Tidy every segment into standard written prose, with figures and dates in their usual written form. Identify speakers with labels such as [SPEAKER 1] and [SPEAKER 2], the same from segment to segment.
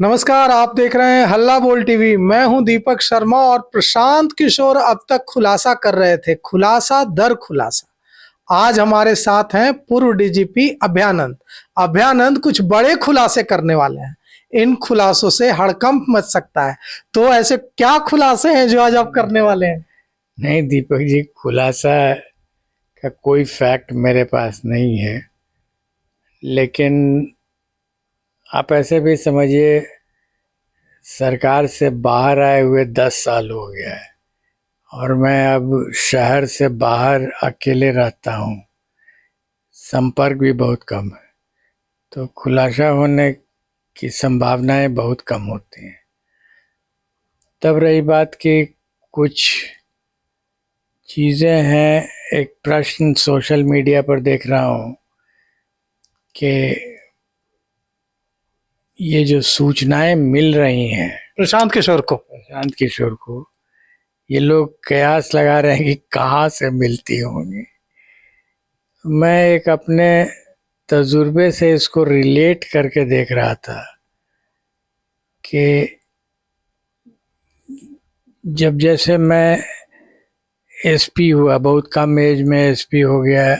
[SPEAKER 1] नमस्कार, आप देख रहे हैं हल्ला बोल टीवी। मैं हूं दीपक शर्मा और प्रशांत किशोर अब तक खुलासा कर रहे थे, खुलासा दर खुलासा। आज हमारे साथ हैं पूर्व डीजीपी अभयानंद। अभयानंद कुछ बड़े खुलासे करने वाले हैं। इन खुलासों से हड़कंप मच सकता है। तो ऐसे क्या खुलासे हैं जो आज आप करने वाले हैं?
[SPEAKER 2] नहीं दीपक जी, खुलासा का कोई फैक्ट मेरे पास नहीं है, लेकिन आप ऐसे भी समझिए सरकार से बाहर आए हुए 10 साल हो गया है और मैं अब शहर से बाहर अकेले रहता हूँ। संपर्क भी बहुत कम है, तो खुलासा होने की संभावनाएं बहुत कम होती हैं। तब रही बात कि कुछ चीज़ें हैं, एक प्रश्न सोशल मीडिया पर देख रहा हूँ कि ये जो सूचनाएं मिल रही हैं
[SPEAKER 1] प्रशांत किशोर को
[SPEAKER 2] ये लोग कयास लगा रहे हैं कि कहाँ से मिलती होंगी। मैं एक अपने तजुर्बे से इसको रिलेट करके देख रहा था कि जब जैसे मैं एसपी हुआ, बहुत कम एज में एसपी हो गया,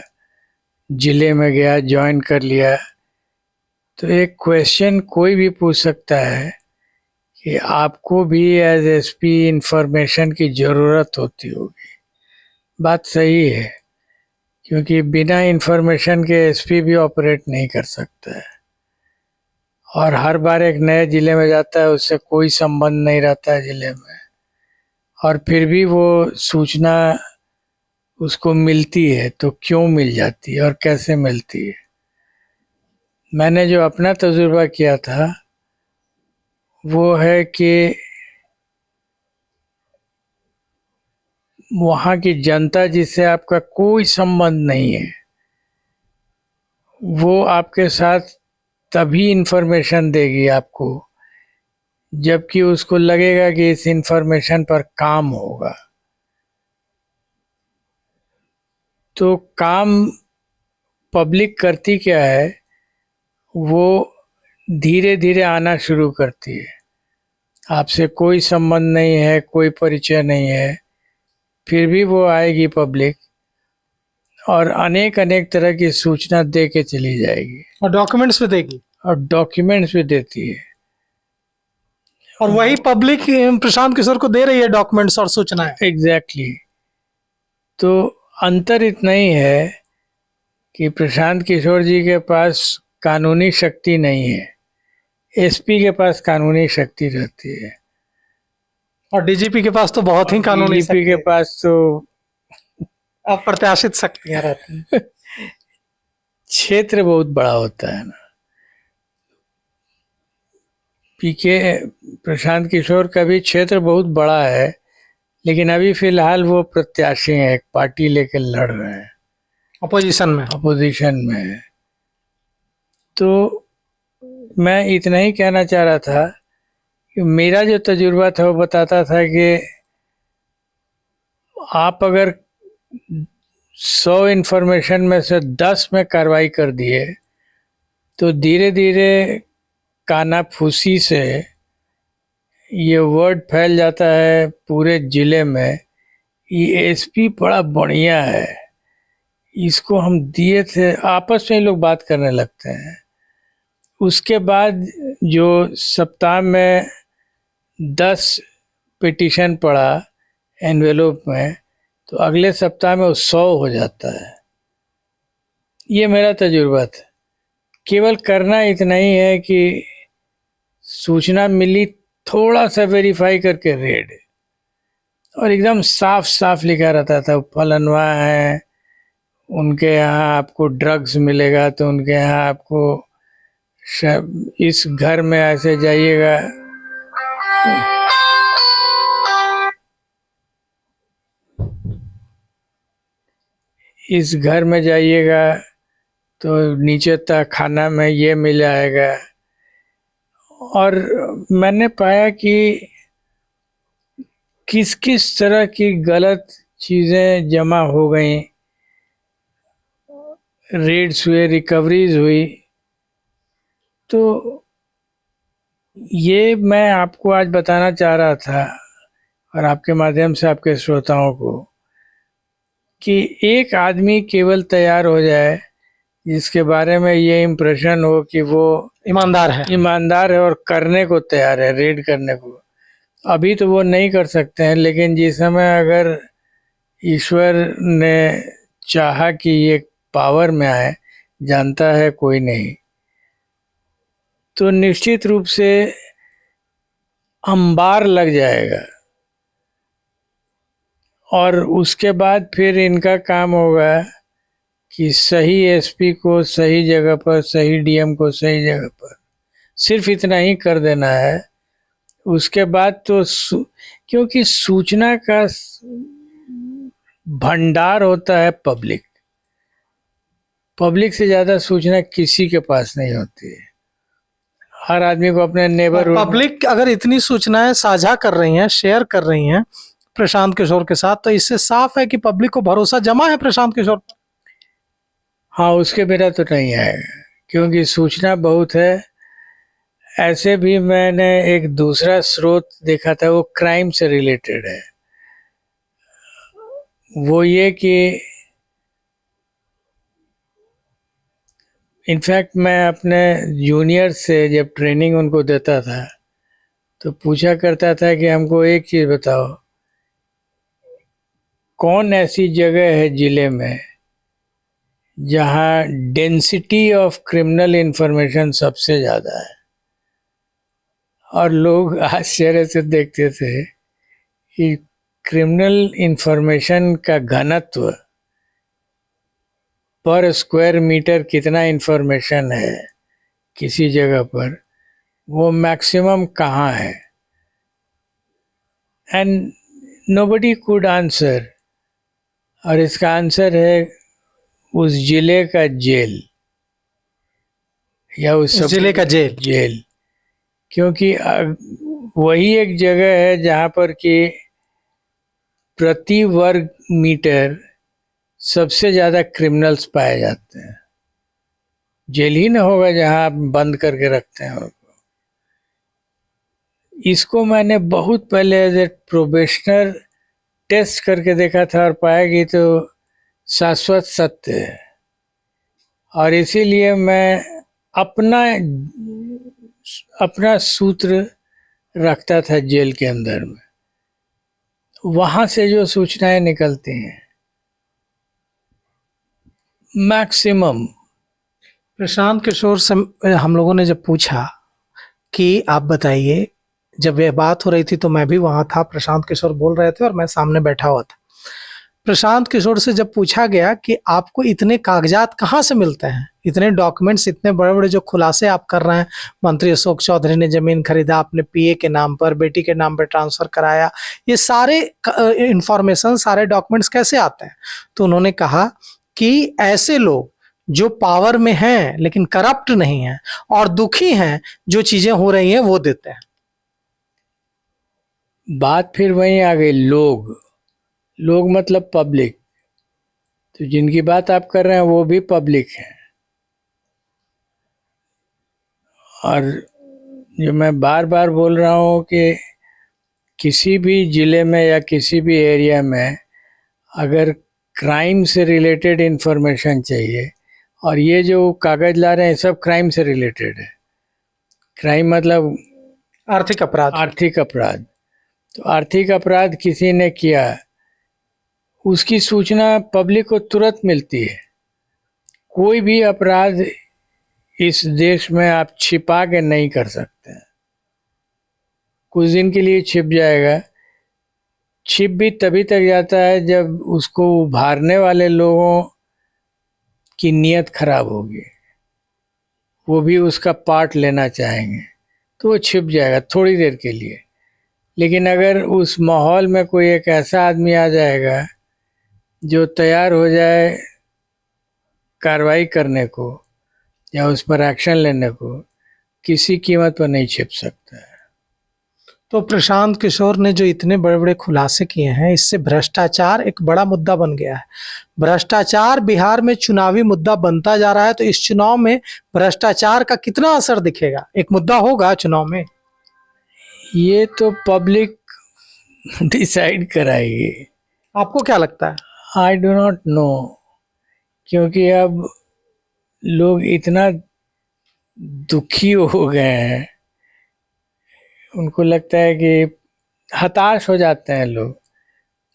[SPEAKER 2] जिले में गया, ज्वाइन कर लिया, तो एक क्वेश्चन कोई भी पूछ सकता है कि आपको भी एज एसपी इंफॉर्मेशन की ज़रूरत होती होगी। बात सही है, क्योंकि बिना इंफॉर्मेशन के एसपी भी ऑपरेट नहीं कर सकता है और हर बार एक नए ज़िले में जाता है, उससे कोई संबंध नहीं रहता है ज़िले में, और फिर भी वो सूचना उसको मिलती है। तो क्यों मिल जाती है और कैसे मिलती है? मैंने जो अपना तजुर्बा किया था वो है कि वहाँ की जनता जिससे आपका कोई संबंध नहीं है, वो आपके साथ तभी इंफॉर्मेशन देगी आपको जबकि उसको लगेगा कि इस इंफॉर्मेशन पर काम होगा। तो काम पब्लिक करती क्या है, वो धीरे धीरे आना शुरू करती है। आपसे कोई संबंध नहीं है, कोई परिचय नहीं है, फिर भी वो आएगी पब्लिक और अनेक अनेक तरह की सूचना दे के चली जाएगी
[SPEAKER 1] और डॉक्यूमेंट्स भी देगी
[SPEAKER 2] और डॉक्यूमेंट्स भी देती है।
[SPEAKER 1] और वही पब्लिक प्रशांत किशोर को दे रही है डॉक्यूमेंट्स और सूचनाएं।
[SPEAKER 2] एग्जैक्टली तो अंतर इतना ही है कि प्रशांत किशोर जी के पास कानूनी शक्ति नहीं है, एसपी के पास कानूनी शक्ति रहती है
[SPEAKER 1] और डीजीपी के पास तो बहुत ही कानूनी
[SPEAKER 2] डीजीपी के पास तो
[SPEAKER 1] अप्रत्याशित शक्तियां रहती हैं।
[SPEAKER 2] क्षेत्र बहुत बड़ा होता है ना। पीके प्रशांत किशोर का भी क्षेत्र बहुत बड़ा है, लेकिन अभी फिलहाल वो प्रत्याशी हैं, एक पार्टी लेकर लड़ रहे हैं,
[SPEAKER 1] अपोजिशन
[SPEAKER 2] में है। तो मैं इतना ही कहना चाह रहा था कि मेरा जो तजुर्बा था वो बताता था कि आप अगर 100 इंफॉर्मेशन में से 10 में कार्रवाई कर दिए तो धीरे धीरे कानाफूसी से ये वर्ड फैल जाता है पूरे जिले में, ये एसपी बड़ा बढ़िया है, इसको हम दिए थे, आपस में लोग बात करने लगते हैं। उसके बाद जो सप्ताह में 10 पिटीशन पड़ा एनवेलोप में, तो अगले सप्ताह में वो 100 हो जाता है। ये मेरा तजुर्बा था। केवल करना इतना ही है कि सूचना मिली, थोड़ा सा वेरीफाई करके रेड, और एकदम साफ साफ लिखा रहता था फलनवा है, उनके यहाँ आपको ड्रग्स मिलेगा, तो उनके यहाँ आपको इस घर में ऐसे जाइएगा, इस घर में जाइएगा तो नीचे तक खाना में ये मिल जाएगा। और मैंने पाया कि किस किस तरह की गलत चीज़ें जमा हो गई, रेड्स हुए, रिकवरीज हुई। तो ये मैं आपको आज बताना चाह रहा था और आपके माध्यम से आपके श्रोताओं को कि एक आदमी केवल तैयार हो जाए जिसके बारे में ये इम्प्रेशन हो कि वो ईमानदार है और करने को तैयार है, रेड करने को। अभी तो वो नहीं कर सकते हैं, लेकिन जिस समय अगर ईश्वर ने चाहा कि ये पावर में आए, जानता है कोई नहीं, तो निश्चित रूप से अंबार लग जाएगा। और उसके बाद फिर इनका काम होगा कि सही एसपी को सही जगह पर, सही डीएम को सही जगह पर, सिर्फ इतना ही कर देना है। उसके बाद तो क्योंकि सूचना का भंडार होता है पब्लिक से ज्यादा सूचना किसी के पास नहीं होती है। हर आदमी को अपने नेबर,
[SPEAKER 1] पब्लिक अगर इतनी सूचनाएं साझा कर रही हैं, शेयर कर रही हैं प्रशांत किशोर के साथ, तो इससे साफ है कि पब्लिक को भरोसा जमा है प्रशांत किशोर पर।
[SPEAKER 2] हाँ, उसके बिना तो नहीं आएगा, क्योंकि सूचना बहुत है। ऐसे भी मैंने एक दूसरा स्रोत देखा था, वो क्राइम से रिलेटेड है। वो ये कि इनफैक्ट मैं अपने जूनियर से जब ट्रेनिंग उनको देता था तो पूछा करता था कि हमको एक चीज़ बताओ, कौन ऐसी जगह है जिले में जहाँ डेंसिटी ऑफ क्रिमिनल इंफॉर्मेशन सबसे ज़्यादा है। और लोग आश्चर्य से देखते थे कि क्रिमिनल इंफॉर्मेशन का घनत्व पर स्क्वायर मीटर कितना इंफॉर्मेशन है किसी जगह पर, वो मैक्सिमम कहाँ है। And nobody could answer. और इसका आंसर है उस जिले का जेल, या उस
[SPEAKER 1] जिले का
[SPEAKER 2] जेल। क्योंकि वही एक जगह है जहाँ पर कि प्रति वर्ग मीटर सबसे ज़्यादा क्रिमिनल्स पाए जाते हैं। जेल ही ना होगा जहाँ आप बंद करके रखते हैं उनको। इसको मैंने बहुत पहले एज ए प्रोबेशनर टेस्ट करके देखा था और पाया कि तो शाश्वत सत्य है। और इसीलिए मैं अपना सूत्र रखता था जेल के अंदर में। वहाँ से जो सूचनाएं निकलती हैं मैक्सिमम।
[SPEAKER 1] प्रशांत किशोर से हम लोगों ने जब पूछा कि आप बताइए, जब यह बात हो रही थी तो मैं भी वहाँ था, प्रशांत किशोर बोल रहे थे और मैं सामने बैठा हुआ था। प्रशांत किशोर से जब पूछा गया कि आपको इतने कागजात कहाँ से मिलते हैं, इतने डॉक्यूमेंट्स, इतने बड़े बड़े जो खुलासे आप कर रहे हैं, मंत्री अशोक चौधरी ने जमीन खरीदा, आपने पीए के नाम पर, बेटी के नाम पर ट्रांसफर कराया, ये सारे इंफॉर्मेशन, सारे डॉक्यूमेंट्स कैसे आते हैं? तो उन्होंने कहा कि ऐसे लोग जो पावर में हैं लेकिन करप्ट नहीं हैं और दुखी हैं, जो चीजें हो रही हैं वो देते हैं।
[SPEAKER 2] बात फिर वहीं आ गई, लोग मतलब पब्लिक। तो जिनकी बात आप कर रहे हैं वो भी पब्लिक है। और जो मैं बार बार बोल रहा हूँ कि किसी भी ज़िले में या किसी भी एरिया में अगर क्राइम से रिलेटेड इंफॉर्मेशन चाहिए, और ये जो कागज़ ला रहे हैं सब क्राइम से रिलेटेड है। क्राइम मतलब
[SPEAKER 1] आर्थिक अपराध।
[SPEAKER 2] तो आर्थिक अपराध किसी ने किया, उसकी सूचना पब्लिक को तुरंत मिलती है। कोई भी अपराध इस देश में आप छिपा के नहीं कर सकते हैं। कुछ दिन के लिए छिप जाएगा, छिप भी तभी तक जाता है जब उसको उभारने वाले लोगों की नीयत खराब होगी, वो भी उसका पार्ट लेना चाहेंगे, तो वो छिप जाएगा थोड़ी देर के लिए। लेकिन अगर उस माहौल में कोई एक ऐसा आदमी आ जाएगा जो तैयार हो जाए कार्रवाई करने को या उस पर एक्शन लेने को, किसी कीमत पर नहीं छिप सकता है।
[SPEAKER 1] तो प्रशांत किशोर ने जो इतने बड़े बड़े खुलासे किए हैं, इससे भ्रष्टाचार एक बड़ा मुद्दा बन गया है। भ्रष्टाचार बिहार में चुनावी मुद्दा बनता जा रहा है, तो इस चुनाव में भ्रष्टाचार का कितना असर दिखेगा? एक मुद्दा होगा चुनाव में।
[SPEAKER 2] ये तो पब्लिक डिसाइड कराएगी।
[SPEAKER 1] आपको क्या लगता है?
[SPEAKER 2] आई डू नॉट नो, क्योंकि अब लोग इतना दुखी हो गए हैं, उनको लगता है कि हताश हो जाते हैं लोग।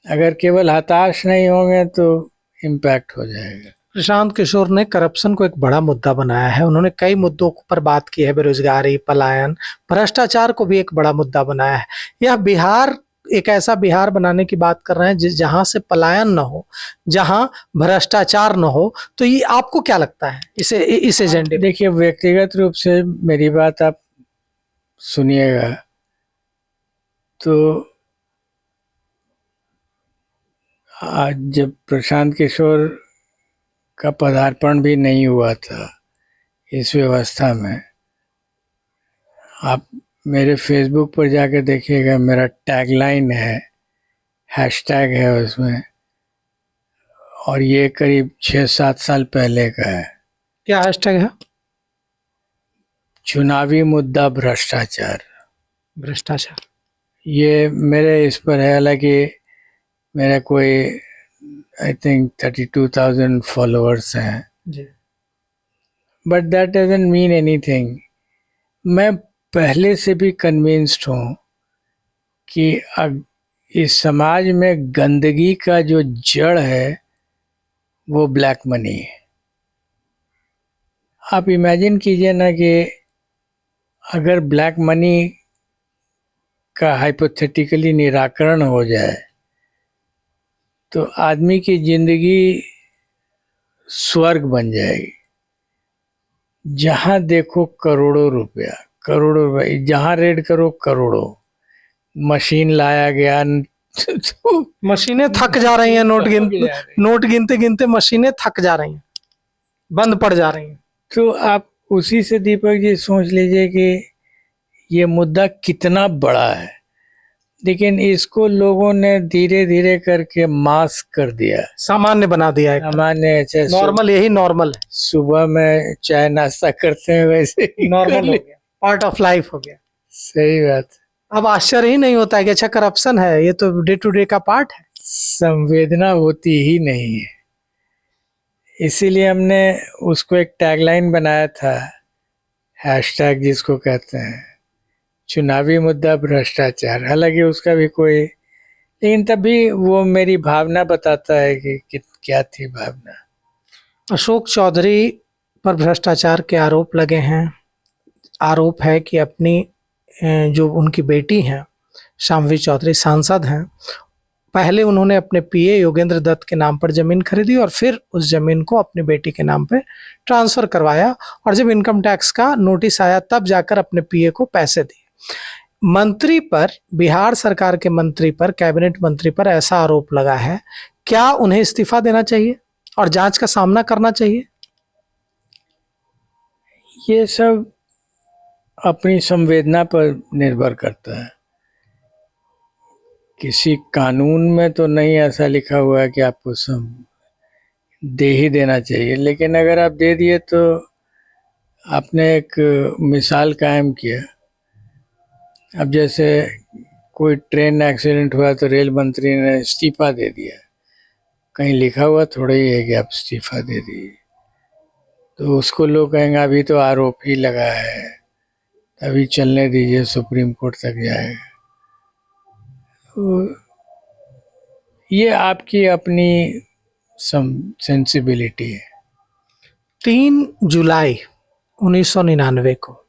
[SPEAKER 2] अगर केवल हताश नहीं होंगे तो इम्पैक्ट हो जाएगा।
[SPEAKER 1] प्रशांत किशोर ने करप्शन को एक बड़ा मुद्दा बनाया है। उन्होंने कई मुद्दों पर बात की है, बेरोजगारी, पलायन, भ्रष्टाचार को भी एक बड़ा मुद्दा बनाया है। यह बिहार एक ऐसा बिहार बनाने की बात कर रहे हैं जहां से पलायन न हो, जहां भ्रष्टाचार न हो। तो ये आपको क्या लगता है इस एजेंडे?
[SPEAKER 2] देखिए, व्यक्तिगत रूप से मेरी बात आप सुनिएगा तो आज जब प्रशांत किशोर का पदार्पण भी नहीं हुआ था इस व्यवस्था में, आप मेरे फेसबुक पर जाकर देखिएगा, मेरा टैगलाइन है, हैशटैग है उसमें, और ये करीब 6-7 साल पहले का है।
[SPEAKER 1] क्या हैशटैग है?
[SPEAKER 2] चुनावी मुद्दा भ्रष्टाचार।
[SPEAKER 1] भ्रष्टाचार।
[SPEAKER 2] ये मेरे इस पर है, हालांकि मेरा कोई आई थिंक 32,000 फॉलोअर्स हैं,
[SPEAKER 1] जी।
[SPEAKER 2] But that doesn't mean anything. मैं पहले से भी कन्विंस्ड हूँ कि इस समाज में गंदगी का जो जड़ है वो ब्लैक मनी है। आप इमेजिन कीजिए ना कि अगर ब्लैक मनी का हाइपोथेटिकली निराकरण हो जाए तो आदमी की जिंदगी स्वर्ग बन जाएगी। जहां देखो करोड़ों रुपया, जहां रेड करो करोड़ों, मशीन लाया गया तो
[SPEAKER 1] मशीनें थक जा रही हैं, नोट गिनते गिनते मशीनें थक जा रही हैं, बंद पड़ जा रही हैं।
[SPEAKER 2] तो आप उसी से दीपक जी सोच लीजिए कि ये मुद्दा कितना बड़ा है, लेकिन इसको लोगों ने धीरे धीरे करके मास्क कर दिया,
[SPEAKER 1] सामान्य बना दिया है।
[SPEAKER 2] सामान्य, अच्छा
[SPEAKER 1] नॉर्मल, यही नॉर्मल है।
[SPEAKER 2] सुबह में चाय नाश्ता करते हैं वैसे ही
[SPEAKER 1] नॉर्मल हो गया, पार्ट ऑफ लाइफ हो गया।
[SPEAKER 2] सही बात।
[SPEAKER 1] अब आश्चर्य ही नहीं होता है कि अच्छा करप्शन है, ये तो डे टू डे का पार्ट है।
[SPEAKER 2] संवेदना होती ही नहीं है, इसीलिए हमने उसको एक टैगलाइन बनाया था, हैशटैग जिसको कहते हैं चुनावी मुद्दा भ्रष्टाचार। हालांकि उसका भी कोई, लेकिन तभी वो मेरी भावना बताता है कि क्या थी भावना।
[SPEAKER 1] अशोक चौधरी पर भ्रष्टाचार के आरोप लगे हैं। आरोप है कि अपनी जो उनकी बेटी हैं शाम्वी चौधरी, सांसद हैं, पहले उन्होंने अपने पीए योगेंद्र दत्त के नाम पर जमीन खरीदी और फिर उस जमीन को अपनी बेटी के नाम पे ट्रांसफर करवाया, और जब इनकम टैक्स का नोटिस आया तब जाकर अपने पीए को पैसे दिए। मंत्री पर, बिहार सरकार के मंत्री पर, कैबिनेट मंत्री पर ऐसा आरोप लगा है। क्या उन्हें इस्तीफा देना चाहिए और जांच का सामना करना चाहिए?
[SPEAKER 2] ये सब अपनी संवेदना पर निर्भर करता है। किसी कानून में तो नहीं ऐसा लिखा हुआ है कि आपको दे ही देना चाहिए, लेकिन अगर आप दे दिए तो आपने एक मिसाल कायम किया। अब जैसे कोई ट्रेन एक्सीडेंट हुआ तो रेल मंत्री ने इस्तीफा दे दिया, कहीं लिखा हुआ थोड़ा ही है कि आप इस्तीफा दे दिए, तो उसको लोग कहेंगे अभी तो आरोप ही लगा है, अभी चलने दीजिए, सुप्रीम कोर्ट तक जाएगा। तो ये आपकी अपनी सेंसिबिलिटी है।
[SPEAKER 1] 3 जुलाई 1999 को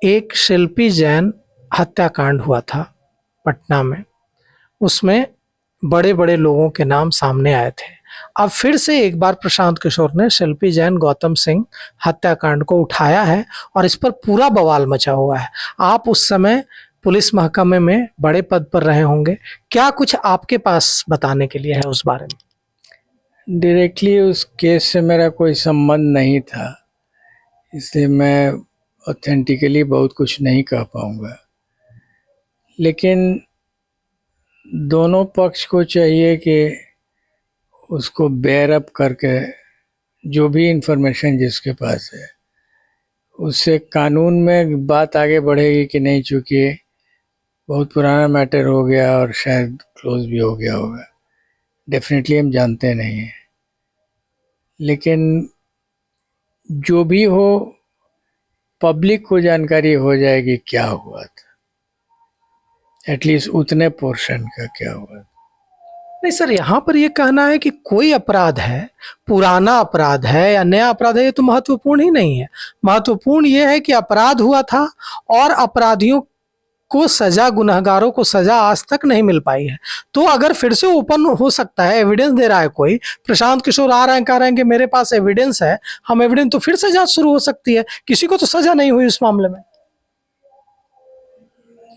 [SPEAKER 1] एक शिल्पी जैन हत्याकांड हुआ था पटना में। उसमें बड़े बड़े लोगों के नाम सामने आए थे। अब फिर से एक बार प्रशांत किशोर ने शिल्पी जैन, गौतम सिंह हत्याकांड को उठाया है और इस पर पूरा बवाल मचा हुआ है। आप उस समय पुलिस महकमे में बड़े पद पर रहे होंगे, क्या कुछ आपके पास बताने के लिए है उस बारे में?
[SPEAKER 2] डायरेक्टली उस केस से मेरा कोई संबंध नहीं था, इसलिए मैं ऑथेंटिकली बहुत कुछ नहीं कह पाऊँगा, लेकिन दोनों पक्ष को चाहिए कि उसको बेयर अप करके जो भी इंफॉर्मेशन जिसके पास है उससे कानून में बात आगे बढ़ेगी कि नहीं, चूँकि बहुत पुराना मैटर हो गया और शायद क्लोज भी हो गया होगा, डेफिनेटली हम जानते नहीं हैं। लेकिन जो भी हो, पब्लिक को जानकारी हो जाएगी क्या हुआ था, एटलीस्ट उतने पोर्शन का क्या हुआ था।
[SPEAKER 1] नहीं सर, यहाँ पर ये कहना है कि कोई अपराध है, पुराना अपराध है या नया अपराध है, ये तो महत्वपूर्ण ही नहीं है। महत्वपूर्ण ये है कि अपराध हुआ था और अपराधियों को सजा, गुनहगारों को सजा आज तक नहीं मिल पाई है। तो अगर फिर से ओपन हो सकता है, एविडेंस दे रहा है कोई, प्रशांत किशोर आ रहे हैं, कह रहे हैं कि मेरे पास एविडेंस है, हम एविडेंस, तो फिर से जांच शुरू हो सकती है। किसी को तो सजा नहीं हुई इस मामले में।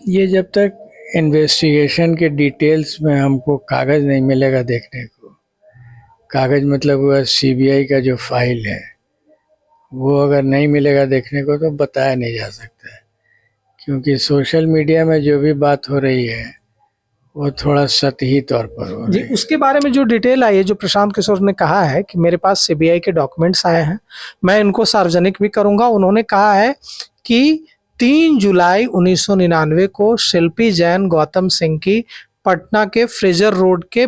[SPEAKER 2] ये जब तक इन्वेस्टिगेशन के डिटेल्स में हमको कागज़ नहीं मिलेगा देखने को, कागज़ मतलब हुआ सीबीआई का जो फाइल है, वो अगर नहीं मिलेगा देखने को तो बताया नहीं जा सकता है। क्योंकि सोशल मीडिया में जो भी बात हो रही है वो थोड़ा सतही तौर पर हो रही
[SPEAKER 1] जी,
[SPEAKER 2] है।
[SPEAKER 1] उसके बारे में जो डिटेल आई है, जो प्रशांत किशोर ने कहा है कि मेरे पास सीबीआई के डॉक्यूमेंट्स आए हैं, मैं इनको सार्वजनिक भी करूंगा। उन्होंने कहा है कि 3 जुलाई 1999 को शिल्पी जैन गौतम सिंह की पटना के फ्रेजर रोड के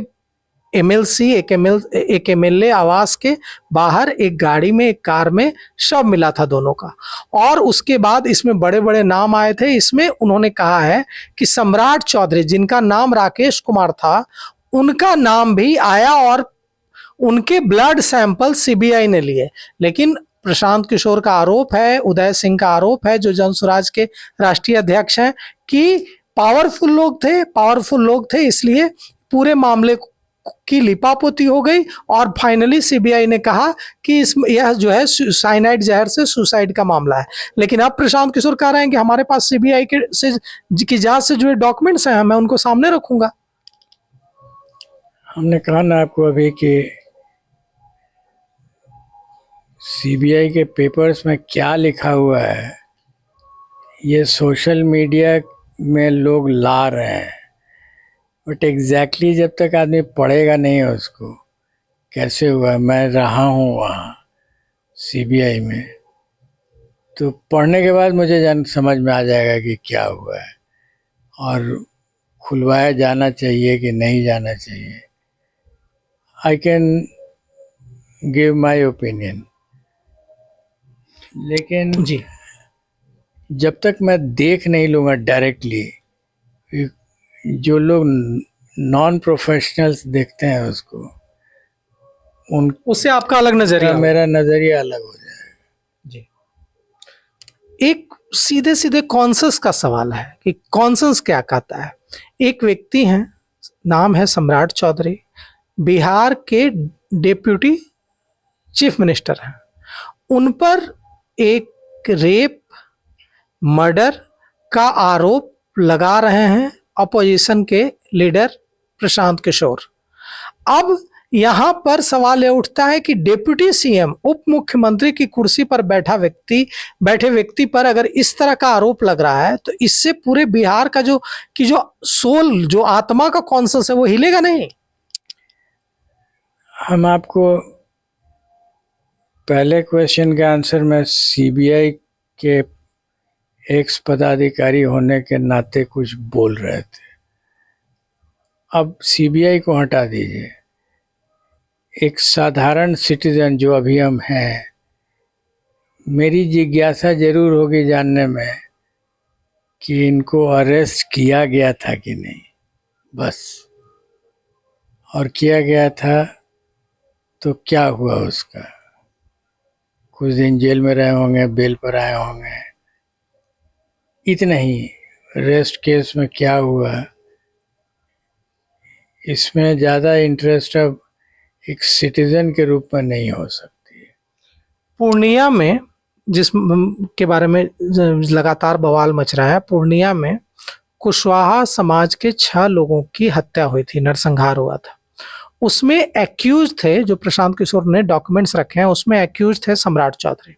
[SPEAKER 1] एमएलसी एक एमएलए आवास के बाहर एक गाड़ी में, एक कार में शव मिला था दोनों का। और उसके बाद इसमें बड़े बड़े नाम आए थे। इसमें उन्होंने कहा है कि सम्राट चौधरी, जिनका नाम राकेश कुमार था, उनका नाम भी आया और उनके ब्लड सैंपल सीबीआई ने लिए। लेकिन प्रशांत किशोर का आरोप है, उदय सिंह का आरोप है, जो जनसुराज के राष्ट्रीय अध्यक्ष हैं, कि पावरफुल लोग थे, इसलिए पूरे मामले की लिपापोती हो गई और फाइनली सीबीआई ने कहा कि यह जो है साइनाइड जहर से सुसाइड का मामला है। लेकिन अब प्रशांत किशोर कह रहे हैं कि हमारे पास सीबीआई की जांच से जुड़े डॉक्यूमेंट्स हैं, मैं उनको सामने रखूंगा।
[SPEAKER 2] हमने कहा ना आपको अभी कि सीबीआई के पेपर्स में क्या लिखा हुआ है, ये सोशल मीडिया में लोग ला रहे हैं, बट एग्जैक्टली जब तक आदमी पढ़ेगा नहीं उसको कैसे हुआ। मैं रहा हूँ वहाँ सीबीआई में, तो पढ़ने के बाद मुझे समझ में आ जाएगा कि क्या हुआ है और खुलवाया जाना चाहिए कि नहीं जाना चाहिए। I can give my opinion, लेकिन
[SPEAKER 1] जी,
[SPEAKER 2] जब तक मैं देख नहीं लूँगा डायरेक्टली, जो लोग नॉन प्रोफेशनल्स देखते हैं उसको,
[SPEAKER 1] उससे आपका अलग नजरिया,
[SPEAKER 2] मेरा नज़रिया अलग हो जाएगा।
[SPEAKER 1] जी। एक सीधे सीधे कॉन्सेंस का सवाल है कि कॉन्सेंस क्या कहता है। एक व्यक्ति हैं, नाम है सम्राट चौधरी, बिहार के डिप्यूटी चीफ मिनिस्टर हैं। उन पर एक रेप, मर्डर का आरोप लगा रहे हैं अपोजिशन के लीडर प्रशांत किशोर। अब यहां पर सवाल यह उठता है कि डिप्यूटी सीएम, उप मुख्यमंत्री की कुर्सी पर बैठे व्यक्ति पर अगर इस तरह का आरोप लग रहा है, तो इससे पूरे बिहार का जो सोल, जो आत्मा का कॉन्सेंस है, वो हिलेगा नहीं।
[SPEAKER 2] हम आपको पहले क्वेश्चन के आंसर में सीबीआई के एक्स पदाधिकारी होने के नाते कुछ बोल रहे थे। अब सीबीआई को हटा दीजिए, एक साधारण सिटीजन जो अभी हम हैं, मेरी जिज्ञासा जरूर होगी जानने में कि इनको अरेस्ट किया गया था कि नहीं, बस। और किया गया था तो क्या हुआ उसका, कुछ दिन जेल में रहे होंगे, बेल पर आए होंगे, इतना ही। रेस्ट केस में क्या हुआ, इसमें ज़्यादा इंटरेस्ट अब एक सिटीजन के रूप में नहीं हो सकती।
[SPEAKER 1] पूर्णिया में, जिस के बारे में लगातार बवाल मच रहा है, पूर्णिया में कुशवाहा समाज के 6 लोगों की हत्या हुई थी, नरसंहार हुआ था। उसमें एक्यूज थे, जो प्रशांत किशोर ने डॉक्यूमेंट्स रखे हैं, उसमें एक्यूज थे सम्राट चौधरी।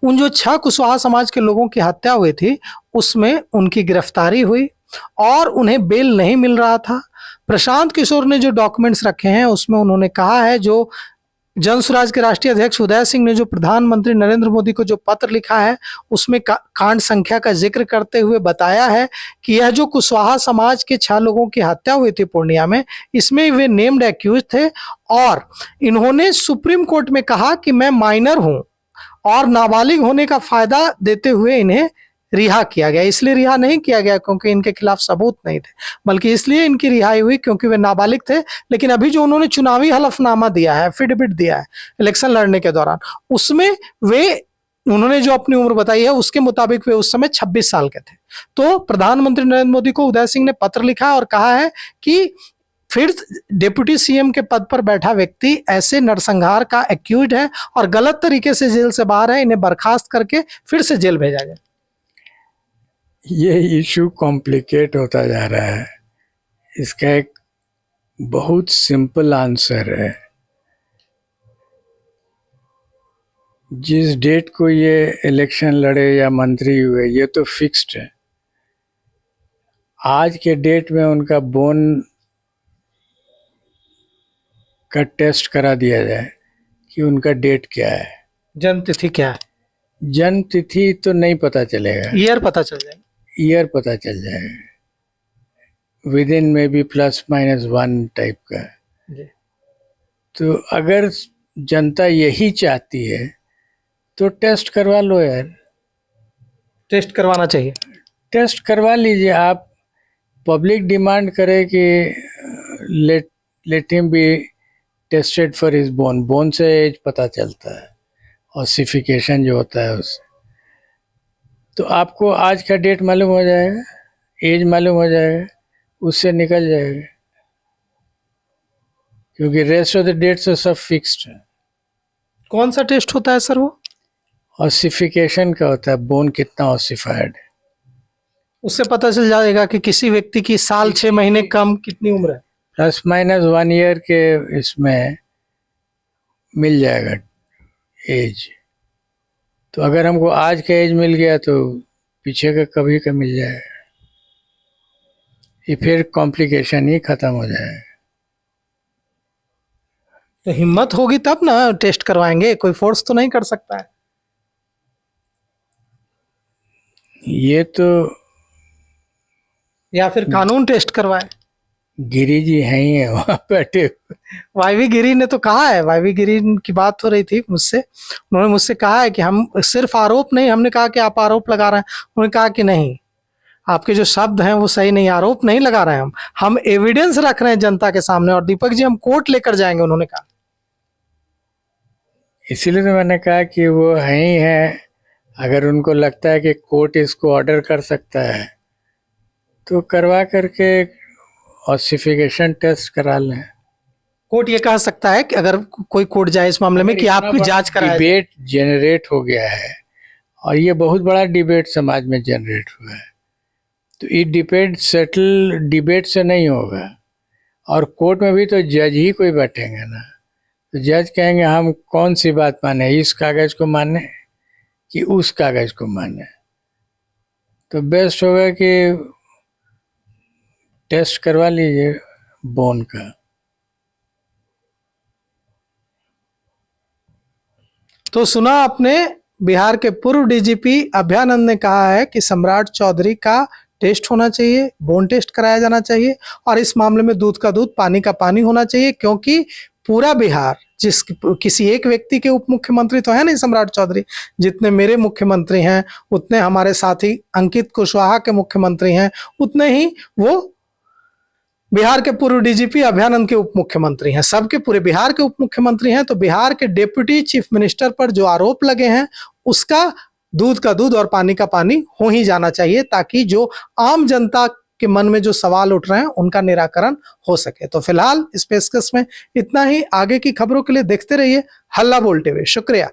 [SPEAKER 1] उन जो 6 कुशवाहा समाज के लोगों की हत्या हुई थी, उसमें उनकी गिरफ्तारी हुई और उन्हें बेल नहीं मिल रहा था। प्रशांत किशोर ने जो डॉक्यूमेंट्स रखे हैं, उसमें उन्होंने कहा है, जो जन स्वराज के राष्ट्रीय अध्यक्ष उदय सिंह ने जो प्रधानमंत्री नरेंद्र मोदी को जो पत्र लिखा है उसमें कांड संख्या का जिक्र करते हुए बताया है कि यह जो कुशवाहा समाज के 6 लोगों की हत्या हुई थी पूर्णिया में, इसमें वे नेम्ड एक्यूज थे और इन्होंने सुप्रीम कोर्ट में कहा कि मैं माइनर हूं और नाबालिग होने का फायदा देते हुए इन्हें रिहा किया गया। इसलिए रिहा नहीं किया गया क्योंकि इनके खिलाफ सबूत नहीं थे, बल्कि इसलिए इनकी रिहाई हुई क्योंकि वे नाबालिग थे। लेकिन अभी जो उन्होंने चुनावी हलफनामा दिया है, एफिडेविट दिया है इलेक्शन लड़ने के दौरान, उसमें उन्होंने जो अपनी उम्र बताई है उसके मुताबिक वे उस समय 26 साल के थे। तो प्रधानमंत्री नरेंद्र मोदी को उदय सिंह ने पत्र लिखा और कहा है कि फिर डिप्टी सीएम के पद पर बैठा व्यक्ति ऐसे नरसंहार का एक्यूज है और गलत तरीके से जेल से बाहर है, इन्हें बर्खास्त करके फिर से जेल भेजा जाए।
[SPEAKER 2] ये इशू कॉम्प्लिकेट होता जा रहा है। इसका एक बहुत सिंपल आंसर है। जिस डेट को ये इलेक्शन लड़े या मंत्री हुए ये तो फिक्स्ड है। आज के डेट में उनका बोन का टेस्ट करा दिया जाए कि उनका डेट क्या है।
[SPEAKER 1] जन्म तिथि क्या है?
[SPEAKER 2] जन्म तिथि तो नहीं पता चलेगा,
[SPEAKER 1] ईयर पता चल जाएगा।
[SPEAKER 2] ईयर पता चल जाएगा, विद इन में भी +-1 टाइप का। तो अगर जनता यही चाहती है तो टेस्ट करवा लो यार,
[SPEAKER 1] टेस्ट करवाना चाहिए।
[SPEAKER 2] टेस्ट करवा लीजिए। आप पब्लिक डिमांड करे कि let him be tested for his bone. Bone से एज पता चलता है, ऑसिफिकेशन जो होता है उससे। तो आपको आज का डेट मालूम हो जाएगा, एज मालूम हो जाएगा, उससे निकल जाएगा, क्योंकि रेस्ट ऑफ द डेट्स तो सब फिक्स्ड है।
[SPEAKER 1] कौन सा टेस्ट होता है सर वो?
[SPEAKER 2] ऑसिफिकेशन का होता है, बोन कितना ऑसिफाइड है,
[SPEAKER 1] उससे पता चल जाएगा कि किसी व्यक्ति की साल 6 महीने कम कितनी उम्र है।
[SPEAKER 2] +-1 ईयर के इसमें मिल जाएगा एज। तो अगर हमको आज का एज मिल गया तो पीछे का कभी का मिल जाएगा, ये फिर कॉम्प्लिकेशन ही खत्म हो जाएगा।
[SPEAKER 1] तो हिम्मत होगी तब ना टेस्ट करवाएंगे, कोई फोर्स तो नहीं कर सकता है।
[SPEAKER 2] ये तो
[SPEAKER 1] या फिर कानून टेस्ट करवाए।
[SPEAKER 2] गिरी जी हैं ही है वहाँ बैठे।
[SPEAKER 1] वाईवी गिरी ने तो कहा है, वाईवी गिरी की बात हो रही थी मुझसे, उन्होंने मुझसे कहा है कि हम सिर्फ आरोप नहीं, हमने कहा कि आप आरोप लगा रहे हैं, उन्होंने कहा कि नहीं, आपके जो शब्द हैं वो सही नहीं, आरोप नहीं लगा रहे हैं, हम एविडेंस रख रहे हैं जनता के सामने और दीपक जी हम कोर्ट लेकर जाएंगे, उन्होंने कहा।
[SPEAKER 2] इसीलिए तो मैंने कहा कि वो हैं ही हैं। अगर उनको लगता है कि कोर्ट इसको ऑर्डर कर सकता है तो करवा करके ऑसिफिकेशन टेस्ट करा लें।
[SPEAKER 1] कोर्ट ये कह सकता है कि अगर कोई कोर्ट जाए इस मामले में कि आपकी जांच कराए।
[SPEAKER 2] डिबेट जनरेट हो गया है और ये बहुत बड़ा डिबेट समाज में जनरेट हुआ है, तो ये डिबेट से नहीं होगा। और कोर्ट में भी तो जज ही कोई बैठेंगे ना, तो जज कहेंगे हम कौन सी बात माने, इस कागज को माने कि उस कागज को माने। तो बेस्ट होगा कि टेस्ट करवा लीजिए बोन का।
[SPEAKER 1] तो सुना आपने, बिहार के पूर्व डीजीपी अभयानंद ने कहा है कि सम्राट चौधरी का टेस्ट होना चाहिए, बोन टेस्ट कराया जाना चाहिए और इस मामले में दूध का दूध पानी का पानी होना चाहिए, क्योंकि पूरा बिहार किसी एक व्यक्ति के उप मुख्यमंत्री तो है नहीं सम्राट चौधरी, जितने मेरे मुख्यमंत्री हैं उतने हमारे साथी अंकित कुशवाहा के मुख्यमंत्री हैं, उतने ही वो बिहार के पूर्व डीजीपी अभयानंद के उप मुख्यमंत्री हैं, सबके पूरे बिहार के उप मुख्यमंत्री हैं। तो बिहार के डिप्टी चीफ मिनिस्टर पर जो आरोप लगे हैं उसका दूध का दूध और पानी का पानी हो ही जाना चाहिए, ताकि जो आम जनता के मन में जो सवाल उठ रहे हैं उनका निराकरण हो सके। तो फिलहाल इस पेशकश में इतना ही। आगे की खबरों के लिए देखते रहिए हल्ला बोल टीवी। शुक्रिया।